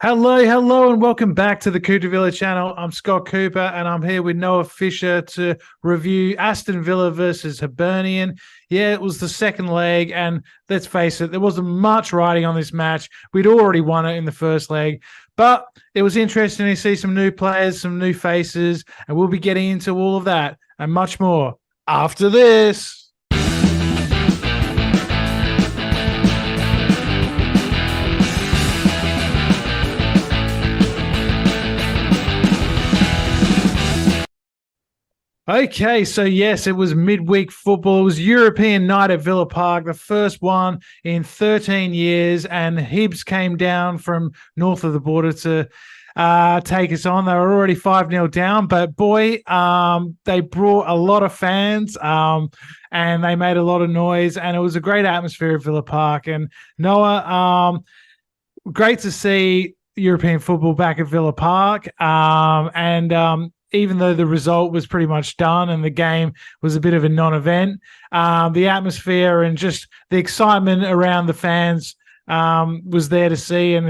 Hello, and welcome back to the Cooter Villa channel. I'm Scott Cooper, and I'm here with Noah Fisher to review Aston Villa versus Hibernian. Yeah, it was the second leg, and let's face it, there wasn't much riding on this match. We'd already won it in the first leg, but it was interesting to see some new players, some new faces, and we'll be getting into all of that and much more after this. Okay, so yes, it was midweek football. It was European night at Villa Park, the first one in 13 years, and Hibs came down from north of the border to take us on. They were already 5-0 down, but boy, they brought a lot of fans and they made a lot of noise, and it was a great atmosphere at Villa Park. And Noah, great to see European football back at Villa Park. And even though the result was pretty much done and the game was a bit of a non-event, the atmosphere and just the excitement around the fans was there to see. And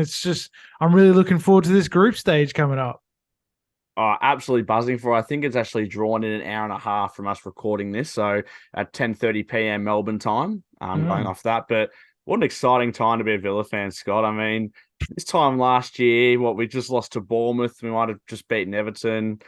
I'm really looking forward to this group stage coming up. Oh, absolutely buzzing for it. I think it's actually drawn in an hour and a half from us recording this. So at 10:30 p.m. Melbourne time, going off that. But what an exciting time to be a Villa fan, Scott. I mean, this time last year, we just lost to Bournemouth. We might have just beaten Everton.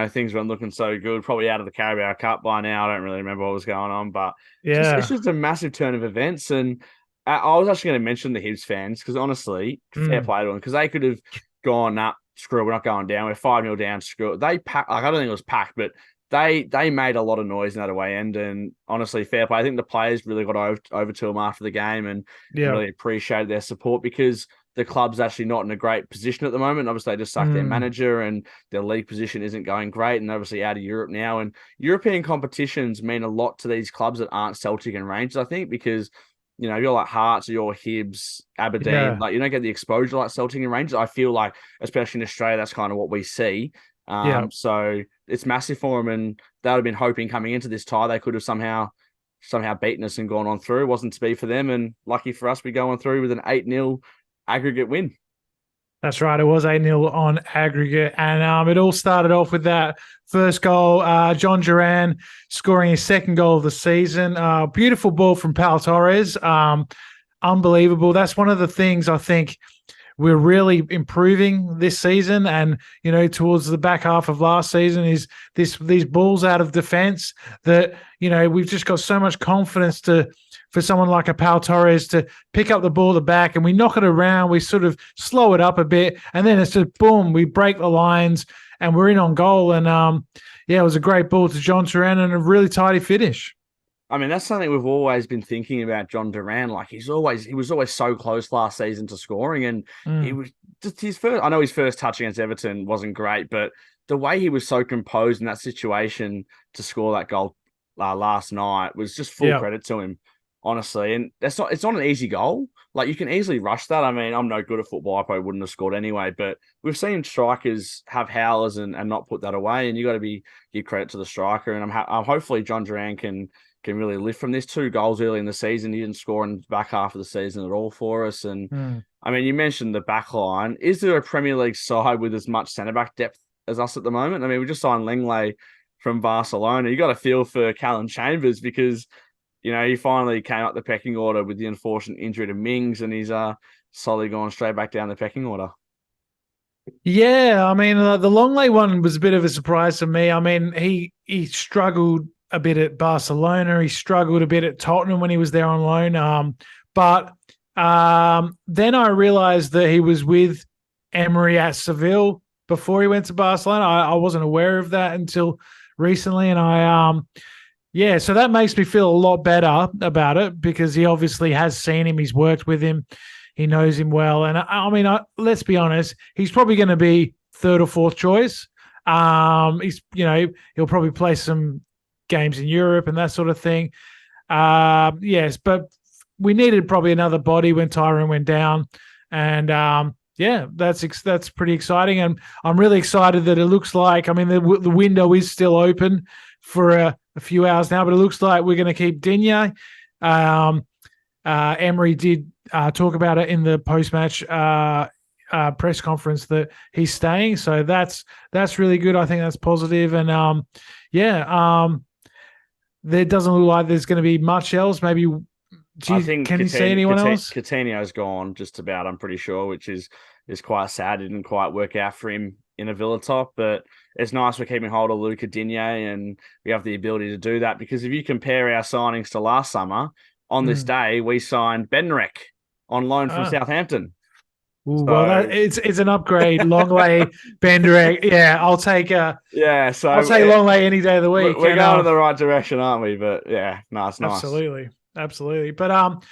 Things weren't looking so good. Probably out of the Carabao Cup by now. I don't really remember what was going on, but it's Yeah. just a massive turn of events. And I was actually going to mention the Hibs fans because honestly, fair play to them because they could have gone up. Screw it, we're not going down. We're 5-0 down. Screw it. They packed, like, I don't think it was packed, but they made a lot of noise in that away end. And honestly, fair play. I think the players really got over to them after the game and Yeah. really appreciated their support because the club's actually not in a great position at the moment. Obviously, they just sucked their manager and their league position isn't going great. And obviously out of Europe now. And European competitions mean a lot to these clubs that aren't Celtic and Rangers, I think, because you're like Hearts or you're Hibs, Aberdeen, Yeah. like you don't get the exposure like Celtic and Rangers. I feel like, especially in Australia, that's kind of what we see. Yeah. So it's massive for them, and they would have been hoping coming into this tie they could have somehow beaten us and gone on through. It wasn't to be for them, and lucky for us, we go on through with an 8-0 aggregate win. That's right. It was 8-0 on aggregate. And it all started off with that first goal. John Duran scoring his second goal of the season. Beautiful ball from Pal Torres. Unbelievable. That's one of the things I think we're really improving this season. And, towards the back half of last season is these balls out of defense that, we've just got so much confidence for someone like a Pau Torres to pick up the ball at the back and we knock it around, we sort of slow it up a bit, and then it's just boom, we break the lines and we're in on goal. And it was a great ball to John Duran and a really tidy finish. I mean, that's something we've always been thinking about John Duran. Like he was always so close last season to scoring, and he was just his first. I know his first touch against Everton wasn't great, but the way he was so composed in that situation to score that goal last night was just full Yeah. credit to him, honestly. And it's not an easy goal. Like you can easily rush that. I mean, I'm no good at football. I probably wouldn't have scored anyway, but we've seen strikers have howlers and not put that away, and you got to give credit to the striker. And I'm hopefully John Duran can really lift from this. 2 goals early in the season. He didn't score in the back half of the season at all for us. And I mean, you mentioned the back line. Is there a Premier League side with as much centre back depth as us at the moment? I mean, we just signed Lenglet from Barcelona. You got a feel for Callum Chambers because, he finally came up the pecking order with the unfortunate injury to Mings, and he's slowly gone straight back down the pecking order. Yeah, I mean, the Longley one was a bit of a surprise to me. I mean, he struggled a bit at Barcelona. He struggled a bit at Tottenham when he was there on loan. But then I realized that he was with Emery at Seville before he went to Barcelona. I wasn't aware of that until recently, and so that makes me feel a lot better about it because he obviously has seen him. He's worked with him. He knows him well. And I mean, let's be honest, he's probably going to be third or fourth choice. He'll probably play some games in Europe and that sort of thing. Yes, but we needed probably another body when Tyrone went down. And that's pretty exciting. And I'm really excited that it looks like, I mean, the window is still open for a few hours now, but it looks like we're going to keep Digne. Emery did talk about it in the post-match press conference that he's staying. So that's really good. I think that's positive. And there doesn't look like there's going to be much else. Maybe I think can you see anyone else? Coutinho's gone just about, I'm pretty sure, which is quite sad. It didn't quite work out for him in a Villa top, but it's nice we're keeping hold of Luca Digne and we have the ability to do that, because if you compare our signings to last summer, on this day, we signed Benrek on loan from Southampton. Ooh, well, it's an upgrade. Longley, Bender, yeah, I'll take I'll take Longley any day of the week. We're going in the right direction, aren't we? But yeah, nice. Absolutely. But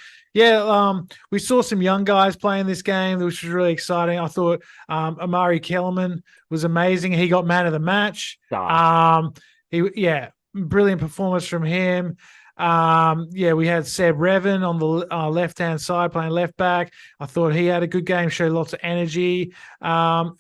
we saw some young guys playing this game, which was really exciting. I thought Amari Kellerman was amazing. He got man of the match. Brilliant performance from him. We had Seb Revan on the left-hand side playing left back. I thought he had a good game, showed lots of energy. Louise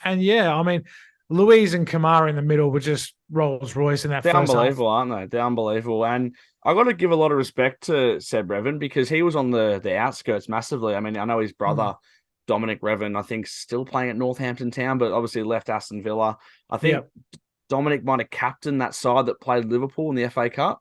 and Kamara in the middle were just Rolls Royce in that first half. They're unbelievable, aren't they? They're unbelievable. And I got to give a lot of respect to Seb Revan, because he was on the outskirts massively. I mean, I know his brother, Dominic Revan, I think still playing at Northampton Town, but obviously left Aston Villa. I think Dominic might have captained that side that played Liverpool in the FA Cup.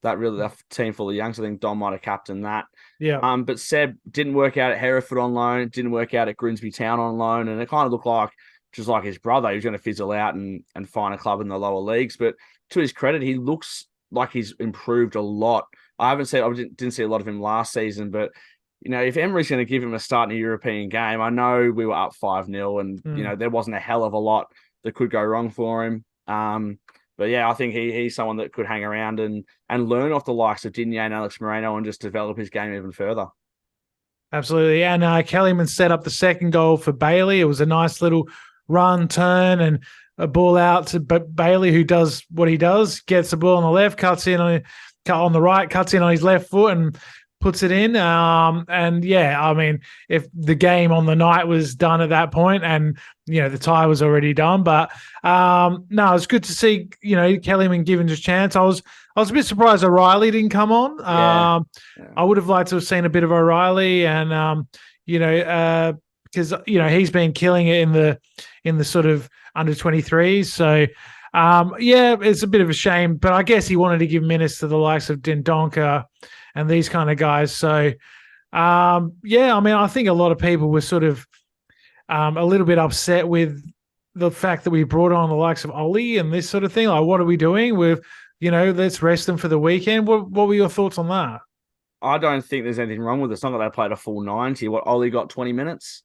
That team full of youngs. I think Dom might have captained that. Yeah. But Seb didn't work out at Hereford on loan, didn't work out at Grimsby Town on loan, and it kind of looked like, just like his brother, he was going to fizzle out and find a club in the lower leagues. But to his credit, he looks like he's improved a lot. I didn't see a lot of him last season, but if Emery's going to give him a start in a European game, I know we were up 5-0 and there wasn't a hell of a lot that could go wrong for him. But yeah, I think he's someone that could hang around and learn off the likes of Digne and Alex Moreno and just develop his game even further. Absolutely. And Kellyman set up the second goal for Bailey. It was a nice little run, turn, and a ball out to Bailey, who does what he does, gets the ball on the left, cuts in on the right, cuts in on his left foot and puts it in. If the game on the night was done at that point and, the tie was already done. But it's good to see, Kellyman given his chance. I was a bit surprised O'Reilly didn't come on. I would have liked to have seen a bit of O'Reilly and, because, he's been killing it in the sort of under 23s. So, it's a bit of a shame, but I guess he wanted to give minutes to the likes of Dendonka and these kind of guys. So, I think a lot of people were sort of a little bit upset with the fact that we brought on the likes of Ollie and this sort of thing. Like, what are we doing with, let's rest them for the weekend. What were your thoughts on that? I don't think there's anything wrong with it. It's not that they played a full 90. Ollie got 20 minutes.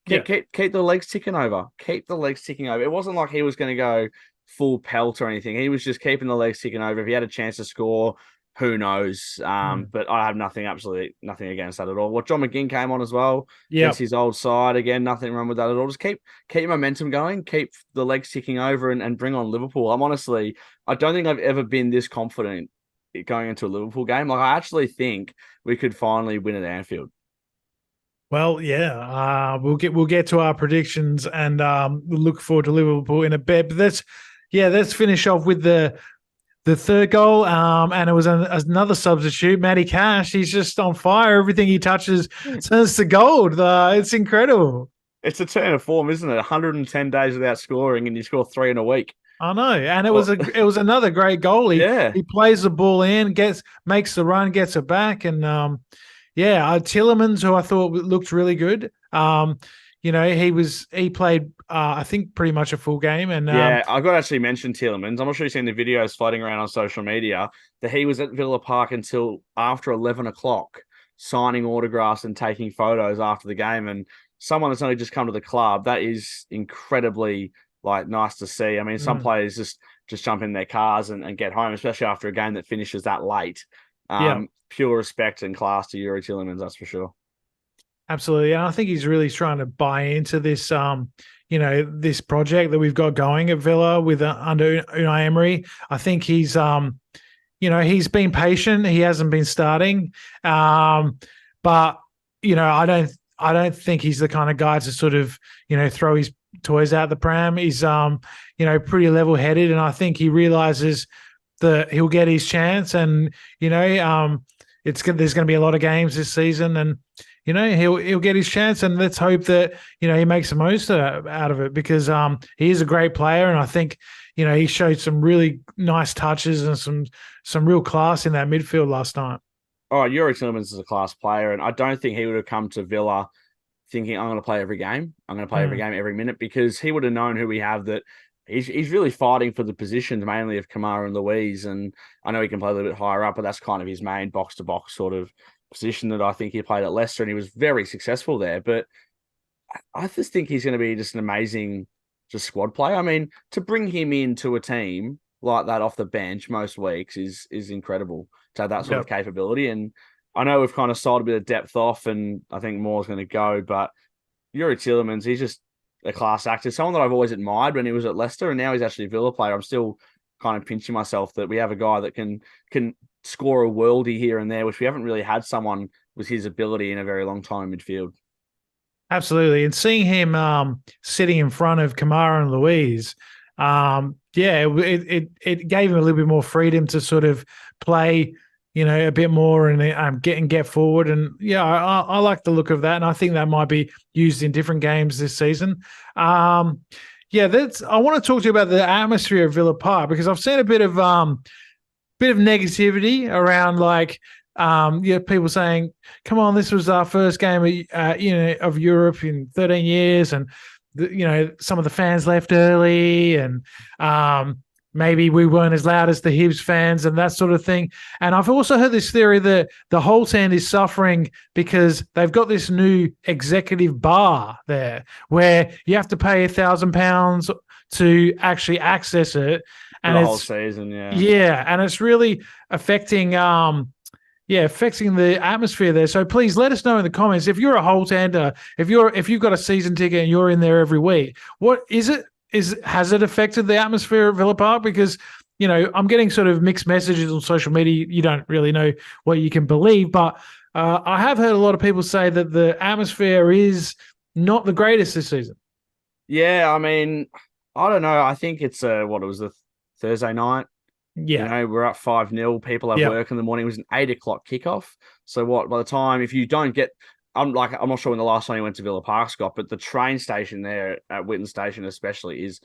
Keep the legs ticking over. Keep the legs ticking over. It wasn't like he was going to go full pelt or anything. He was just keeping the legs ticking over. If he had a chance to score, who knows? But I have absolutely nothing against that at all. John McGinn came on as well. Against his old side. Again, nothing wrong with that at all. Just keep your momentum going. Keep the legs ticking over and bring on Liverpool. I don't think I've ever been this confident going into a Liverpool game. Like, I actually think we could finally win at Anfield. Well, we'll get to our predictions and we'll look forward to Liverpool in a bit. But let's finish off with the third goal. And it was another substitute, Matty Cash. He's just on fire. Everything he touches turns to gold. It's incredible. It's a turn of form, isn't it? 110 days without scoring, and you score 3 in a week. I know, and it was another great goal. He plays the ball in, makes the run, gets it back, and Tillemans, who I thought looked really good. He played I think pretty much a full game, and I got to actually mention Tillemans. I'm not sure you've seen the videos floating around on social media that he was at Villa Park until after 11 o'clock, signing autographs and taking photos after the game. And someone that's only just come to the club, that is incredibly nice to see. I mean, some players just jump in their cars and get home, especially after a game that finishes that late. Pure respect and class to Youri Tillemans, that's for sure. Absolutely. And I think he's really trying to buy into this, this project that we've got going at Villa with under Unai Emery. I think he's, he's been patient. He hasn't been starting. But, I don't think he's the kind of guy to sort of, throw his toys out the pram. He's, pretty level-headed. And I think he realizes that he'll get his chance. And, there's going to be a lot of games this season. And, he'll get his chance, and let's hope that he makes the most out of it, because he is a great player, and I think he showed some really nice touches and some real class in that midfield last night. Oh, Yuri Tillemans is a class player, and I don't think he would have come to Villa thinking I'm going to play every game. I'm going to play every game, every minute, because he would have known who we have, that he's really fighting for the positions mainly of Kamara and Louise. And I know he can play a little bit higher up, but that's kind of his main box to box sort of position that I think he played at Leicester, and he was very successful there. But I just think he's going to be just an amazing squad player. I mean, to bring him into a team like that off the bench most weeks is incredible, to have that sort of capability. And I know we've kind of sold a bit of depth off, and I think more's going to go, but Yuri Tillemans, he's just a class actor, someone that I've always admired when he was at Leicester, and now he's actually a Villa player. I'm still kind of pinching myself that we have a guy that can score a worldie here and there, which we haven't really had someone with his ability in a very long time in midfield. Absolutely. And seeing him sitting in front of Kamara and Louise, it gave him a little bit more freedom to sort of play, a bit more and get forward. And I like the look of that. And I think that might be used in different games this season. I want to talk to you about the atmosphere of Villa Park, because I've seen a bit of negativity around, like, people saying, come on, this was our first game of Europe in 13 years, and some of the fans left early, and maybe we weren't as loud as the Hibs fans and that sort of thing. And I've also heard this theory that the whole stand is suffering because they've got this new executive bar there where you have to pay £1,000 to actually access it. And the whole season, and it's really affecting affecting the atmosphere there. So please let us know in the comments, if you're a Holtander, if you've got a season ticket and you're in there every week, what is it? Has it affected the atmosphere at Villa Park? Because I'm getting sort of mixed messages on social media. You don't really know what you can believe, but I have heard a lot of people say that the atmosphere is not the greatest this season. Yeah, I mean, I don't know. I think it's it was a Thursday night. Yeah. We're up 5-0. People have work in the morning. It was an 8:00 kickoff. So by the time, if you don't get, I'm not sure when the last time you went to Villa Park, Scott, but the train station there at Whitton Station especially is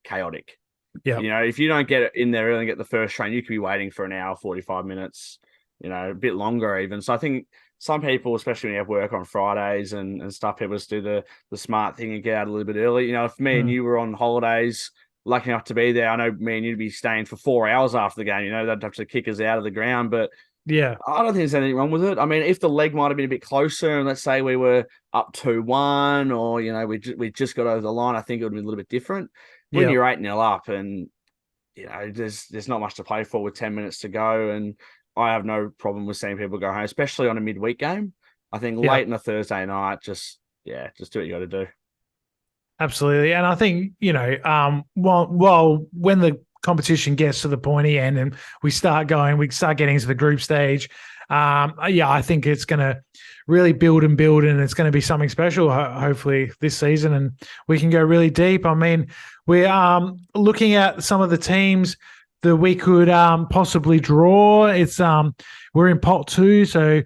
chaotic. Yeah. If you don't get in there early and get the first train, you could be waiting for an hour, 45 minutes, a bit longer even. So I think some people, especially when you have work on Fridays and stuff, people just do the smart thing and get out a little bit early. If me and you were on holidays, lucky enough to be there, I know me and you'd be staying for 4 hours after the game. They'd have to kick us out of the ground, but yeah, I don't think there's anything wrong with it. I mean, if the leg might have been a bit closer, and let's say we were up 2-1, or we just got over the line, I think it would be a little bit different. When you're 8-0 up, and there's not much to play for with 10 minutes to go, and I have no problem with seeing people go home, especially on a midweek game. I think late on a Thursday night, just do what you got to do. Absolutely. And I think, while when the competition gets to the pointy end and we start getting into the group stage, I think it's going to really build, and it's going to be something special, hopefully, this season, and we can go really deep. I mean, we're looking at some of the teams that we could possibly draw. It's we're in pot 2, so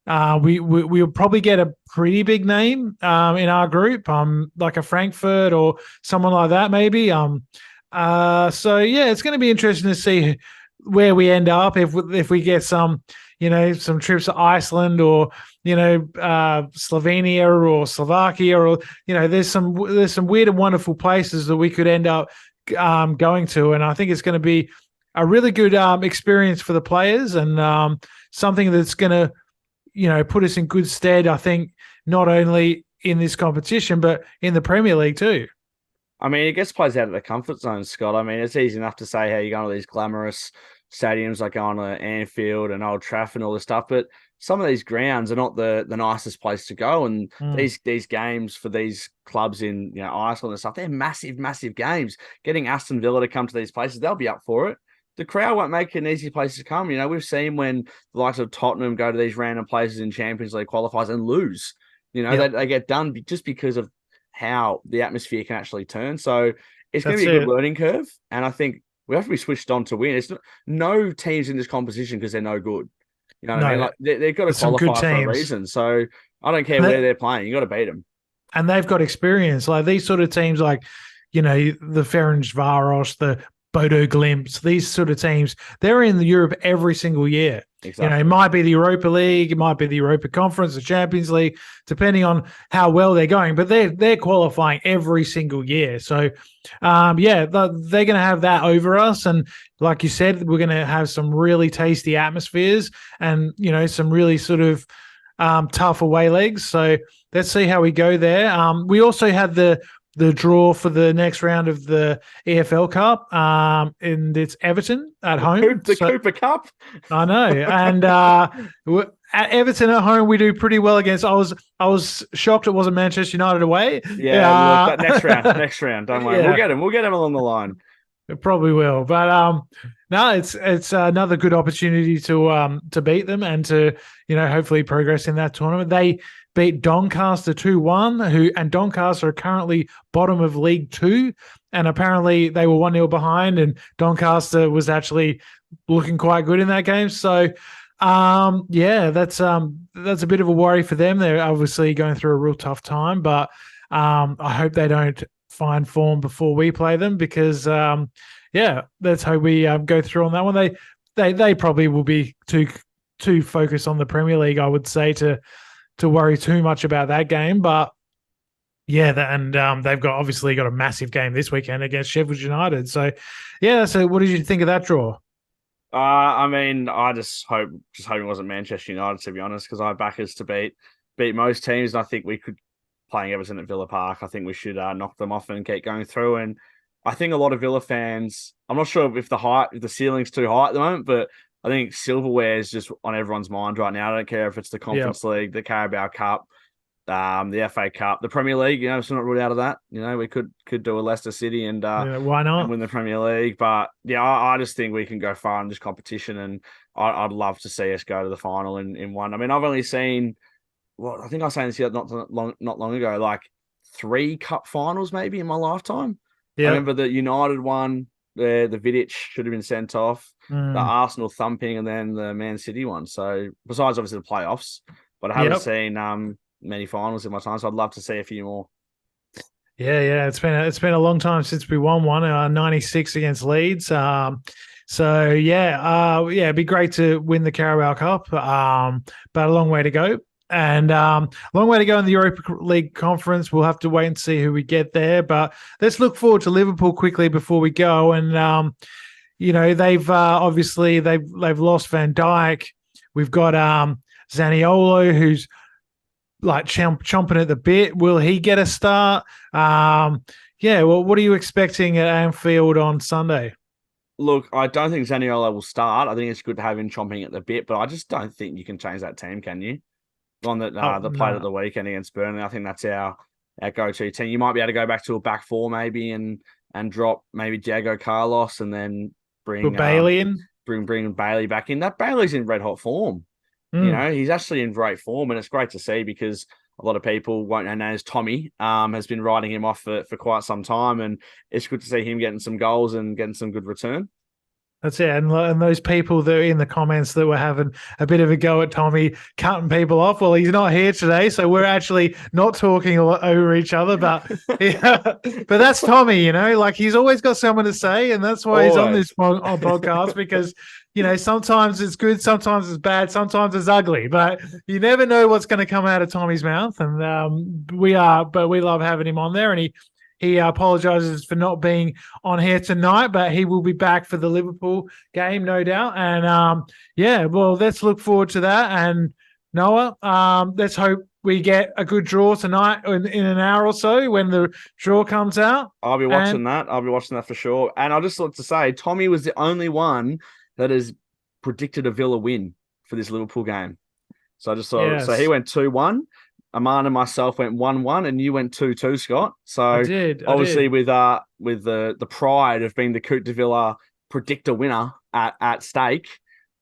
we'll probably get a pretty big name in our group, like a Frankfurt or someone like that, maybe. It's going to be interesting to see where we end up if we get some trips to Iceland or Slovenia or Slovakia, or there's some weird and wonderful places that we could end up going to, and I think it's going to be a really good experience for the players, and something that's going to put us in good stead, I think, not only in this competition, but in the Premier League too. I mean, it gets players out of their comfort zone, Scott. I mean, it's easy enough to say, hey, you're going to these glamorous stadiums like going to Anfield and Old Trafford and all this stuff, but some of these grounds are not the nicest place to go. And these games for these clubs in Iceland and stuff, they're massive, massive games. Getting Aston Villa to come to these places, they'll be up for it. The crowd won't make it an easy place to come. We've seen when the likes of Tottenham go to these random places in Champions League qualifiers and lose. They get done just because of how the atmosphere can actually turn. So it's going to be a good learning curve. And I think we have to be switched on to win. It's no teams in this competition because they're no good. You know what I mean? Like they've got to qualify for a reason. So I don't care where they're playing. You got to beat them. And they've got experience. Like these sort of teams, like, the Ferencvaros, the Bodo Glimps, these sort of teams, they're in Europe every single year. Exactly. It might be the Europa League, it might be the Europa Conference, the Champions League, depending on how well they're going. But they're qualifying every single year. So, they're going to have that over us. And like you said, we're going to have some really tasty atmospheres and some really sort of tough away legs. So let's see how we go there. We also had the draw for the next round of the EFL Cup, and it's Everton at home. The Cooper Cup. I know, and at Everton at home, we do pretty well against. I was shocked it wasn't Manchester United away. Yeah, look, next round. Don't worry, yeah. We'll get them along the line. It probably will, but no, it's another good opportunity to beat them and to hopefully progress in that tournament. They beat Doncaster 2-1, and Doncaster are currently bottom of League 2, and apparently they were 1-0 behind, and Doncaster was actually looking quite good in that game. So that's a bit of a worry for them. They're obviously going through a real tough time, but I hope they don't find form before we play them, because let's hope we go through on that one. They probably will be too focused on the Premier League, I would say, to worry too much about that game. But they've obviously got a massive game this weekend against Sheffield United. So so what did you think of that draw? I just hope it wasn't Manchester United, to be honest, because I back us to beat most teams, and I think we could, playing Everton at Villa Park, I think we should knock them off and keep going through. And I think a lot of Villa fans, I'm not sure if the ceiling's too high at the moment, but I think silverware is just on everyone's mind right now. I don't care if it's the Conference League, the Carabao Cup, the FA Cup, the Premier League. It's not ruled out of that. We could do a Leicester City and why not, and win the Premier League. But I just think we can go far in this competition, and I'd love to see us go to the final in one. I mean, I've only seen, I think I was saying this here not long ago, like 3 cup finals maybe in my lifetime. I remember the United one, the Vidic should have been sent off, the Arsenal thumping, and then the Man City one. So besides obviously the playoffs, but I haven't seen many finals in my time, so I'd love to see a few more. Yeah, it's been a long time since we won one. 96 against Leeds. It'd be great to win the Carabao Cup, but a long way to go. And long way to go in the Europa League Conference. We'll have to wait and see who we get there. But let's look forward to Liverpool quickly before we go. And they've obviously they've lost Van Dijk. We've got Zaniolo, who's like chomping at the bit. Will he get a start? Well, what are you expecting at Anfield on Sunday? Look, I don't think Zaniolo will start. I think it's good to have him chomping at the bit, but I just don't think you can change that team, can you? One that played at the weekend against Burnley. I think that's our go-to team. You might be able to go back to a back 4 maybe and drop maybe Diego Carlos and then bring Bailey in. Bring Bailey back in. That Bailey's in red hot form. He's actually in great form, and it's great to see, because a lot of people won't know as Tommy has been riding him off for quite some time, and it's good to see him getting some goals and getting some good return. That's it. And those people that are in the comments that were having a bit of a go at Tommy, cutting people off, well, he's not here today, so we're actually not talking over each other. But but that's Tommy, like he's always got someone to say, and that's why he's on this podcast, because sometimes it's good, sometimes it's bad, sometimes it's ugly, but you never know what's going to come out of Tommy's mouth. And we love having him on there, and he apologizes for not being on here tonight, but he will be back for the Liverpool game, no doubt. And let's look forward to that. And Noah, let's hope we get a good draw tonight in an hour or so when the draw comes out. I'll be watching that. I'll be watching that for sure. And I just want to say, Tommy was the only one that has predicted a Villa win for this Liverpool game. So I just saw, so he went 2-1. Aman and myself went 1-1, and you went 2-2, Scott. So I did. With the pride of being the Coupe de Villa predictor winner at stake,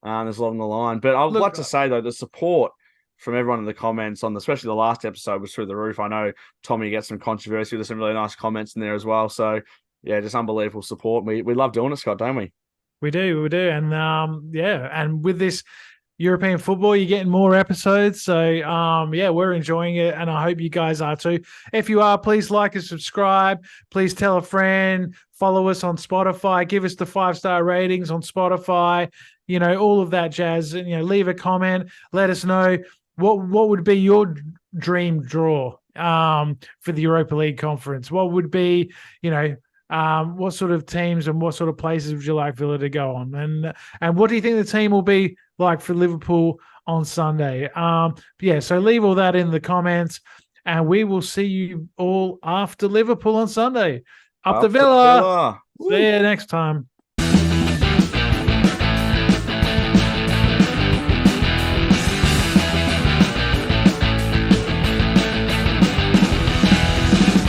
there's a lot on the line. But I'd like to say, though, the support from everyone in the comments especially the last episode was through the roof. I know Tommy gets some controversy. There's some really nice comments in there as well. So yeah, just unbelievable support. We love doing it, Scott, don't we? We do. And and with this European football. You're getting more episodes. So, yeah, we're enjoying it. And I hope you guys are too. If you are, please like and subscribe. Please tell a friend. Follow us on Spotify. Give us the 5-star ratings on Spotify. All of that jazz. And, leave a comment. Let us know what would be your dream draw for the Europa League conference. What would be, what sort of teams and what sort of places would you like Villa to go on? And what do you think the team will be like for Liverpool on Sunday? Yeah, so leave all that in the comments, and we will see you all after Liverpool on Sunday. Up the Villa. Villa. See you next time.